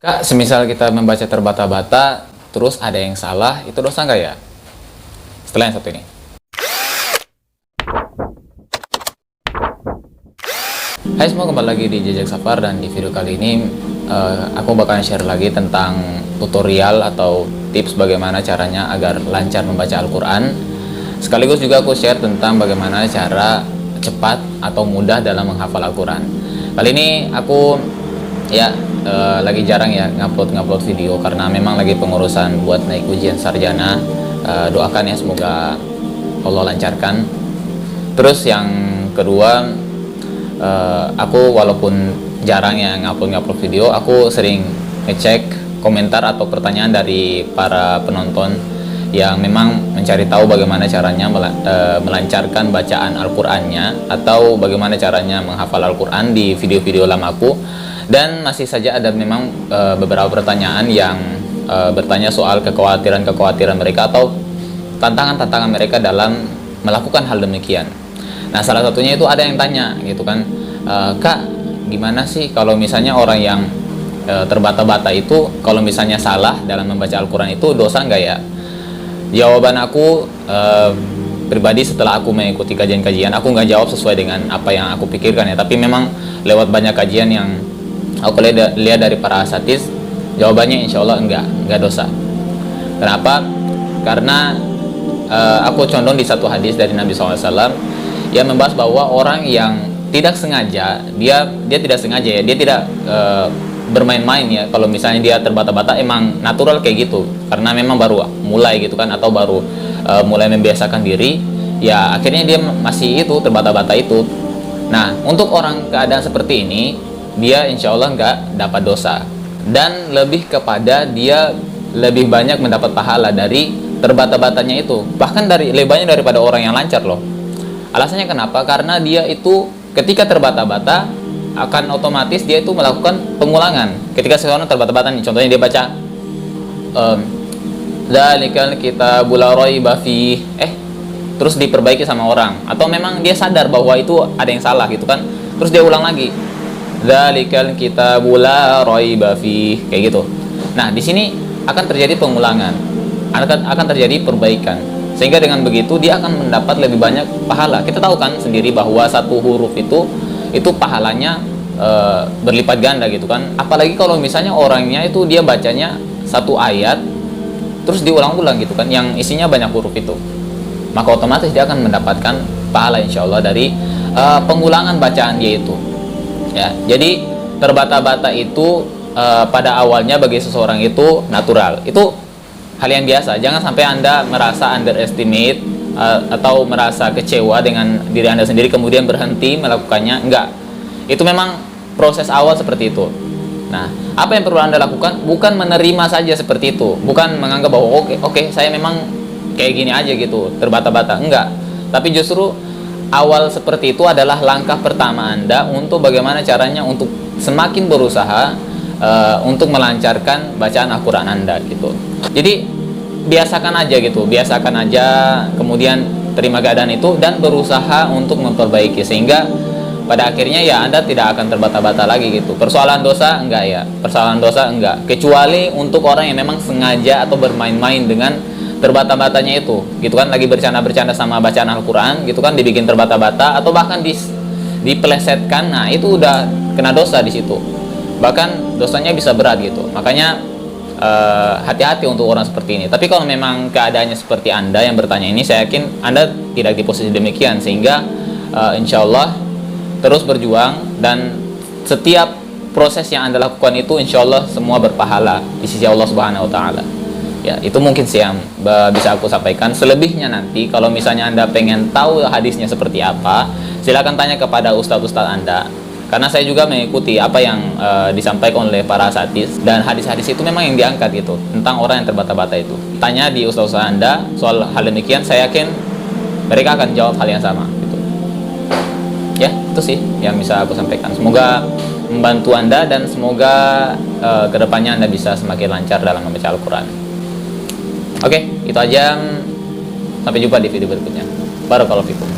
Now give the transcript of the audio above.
Kak, semisal kita membaca terbata-bata, terus ada yang salah, itu dosa nggak ya? Setelah yang satu ini. Hai semua, kembali lagi di Jejak Safar, dan di video kali ini aku bakalan share lagi tentang tutorial atau tips bagaimana caranya agar lancar membaca Al-Quran. Sekaligus juga aku share tentang bagaimana cara cepat atau mudah dalam menghafal Al-Quran. Kali ini aku lagi jarang ya ngupload video karena memang lagi pengurusan buat naik ujian sarjana. Doakan ya, semoga Allah lancarkan. Terus yang kedua, aku walaupun jarang ya ngupload video, aku sering ngecek komentar atau pertanyaan dari para penonton yang memang mencari tahu bagaimana caranya melancarkan bacaan Al-Qur'annya atau bagaimana caranya menghafal Al-Qur'an di video-video lamaku. Dan masih saja ada memang beberapa pertanyaan yang bertanya soal kekhawatiran mereka atau tantangan mereka dalam melakukan hal demikian. Nah, salah satunya itu ada yang tanya gitu kan, Kak, gimana sih kalau misalnya orang yang terbata-bata itu kalau misalnya salah dalam membaca Al-Quran itu dosa nggak ya? Jawaban aku pribadi setelah aku mengikuti kajian-kajian, aku nggak jawab sesuai dengan apa yang aku pikirkan ya, tapi memang lewat banyak kajian yang aku lihat dari para asatiz, jawabannya insya Allah enggak dosa. Kenapa? Karena aku condong di satu hadis dari Nabi SAW yang membahas bahwa orang yang tidak sengaja, dia tidak sengaja ya, dia tidak bermain-main ya. Kalau misalnya dia terbata-bata, emang natural kayak gitu, karena memang baru mulai gitu kan, atau baru mulai membiasakan diri, ya akhirnya dia masih itu terbata-bata itu. Nah, untuk orang keadaan seperti ini, dia insya Allah nggak dapat dosa, dan lebih kepada dia lebih banyak mendapat pahala dari terbata-batanya itu, bahkan lebih banyak daripada orang yang lancar loh. Alasannya kenapa? Karena dia itu ketika terbata-bata akan otomatis dia itu melakukan pengulangan. Ketika seseorang terbata-bata nih, contohnya dia baca dzalikal kitabul la raiba fiih, terus diperbaiki sama orang, atau memang dia sadar bahwa itu ada yang salah gitu kan, terus dia ulang lagi dzalikal kitabul la raiba fiih, kayak gitu. Nah, di sini akan terjadi pengulangan, akan terjadi perbaikan, sehingga dengan begitu dia akan mendapat lebih banyak pahala. Kita tahu kan sendiri bahwa satu huruf itu pahalanya berlipat ganda gitu kan. Apalagi kalau misalnya orangnya itu dia bacanya satu ayat terus diulang-ulang gitu kan, yang isinya banyak huruf itu, maka otomatis dia akan mendapatkan pahala insya Allah dari pengulangan bacaan dia itu ya. Jadi terbata-bata itu pada awalnya bagi seseorang itu natural, itu hal yang biasa. Jangan sampai Anda merasa underestimate atau merasa kecewa dengan diri Anda sendiri kemudian berhenti melakukannya. Enggak, itu memang proses awal seperti itu. Nah, apa yang perlu Anda lakukan bukan menerima saja seperti itu, bukan menganggap bahwa oke, saya memang kayak gini aja gitu, terbata-bata. Enggak, tapi justru awal seperti itu adalah langkah pertama Anda untuk bagaimana caranya untuk semakin berusaha untuk melancarkan bacaan Al-Quran Anda gitu. Jadi biasakan aja gitu, kemudian terima keadaan itu dan berusaha untuk memperbaiki, sehingga pada akhirnya ya Anda tidak akan terbata-bata lagi gitu. Persoalan dosa enggak, kecuali untuk orang yang memang sengaja atau bermain-main dengan terbata-batanya itu gitu kan, lagi bercanda-bercanda sama bacaan Al-Quran gitu kan, dibikin terbata-bata atau bahkan dipelesetkan. Nah, itu udah kena dosa di situ, bahkan dosanya bisa berat gitu. Makanya hati-hati untuk orang seperti ini. Tapi kalau memang keadaannya seperti Anda yang bertanya ini, saya yakin Anda tidak di posisi demikian, sehingga insya Allah terus berjuang, dan setiap proses yang Anda lakukan itu insya Allah semua berpahala di sisi Allah Subhanahu wa Ta'ala ya. Itu mungkin sih yang bisa aku sampaikan. Selebihnya nanti kalau misalnya Anda pengen tahu hadisnya seperti apa, silakan tanya kepada ustadz-ustadz Anda, karena saya juga mengikuti apa yang disampaikan oleh para asatiz, dan hadis-hadis itu memang yang diangkat gitu tentang orang yang terbata-bata itu. Tanya di ustadz-ustadz Anda soal hal demikian, saya yakin mereka akan jawab hal yang sama gitu. Ya, itu sih yang bisa aku sampaikan. Semoga membantu Anda, dan semoga kedepannya Anda bisa semakin lancar dalam membaca Al-Quran. Oke, itu aja. Sampai jumpa di video berikutnya. Barakallahu fikum.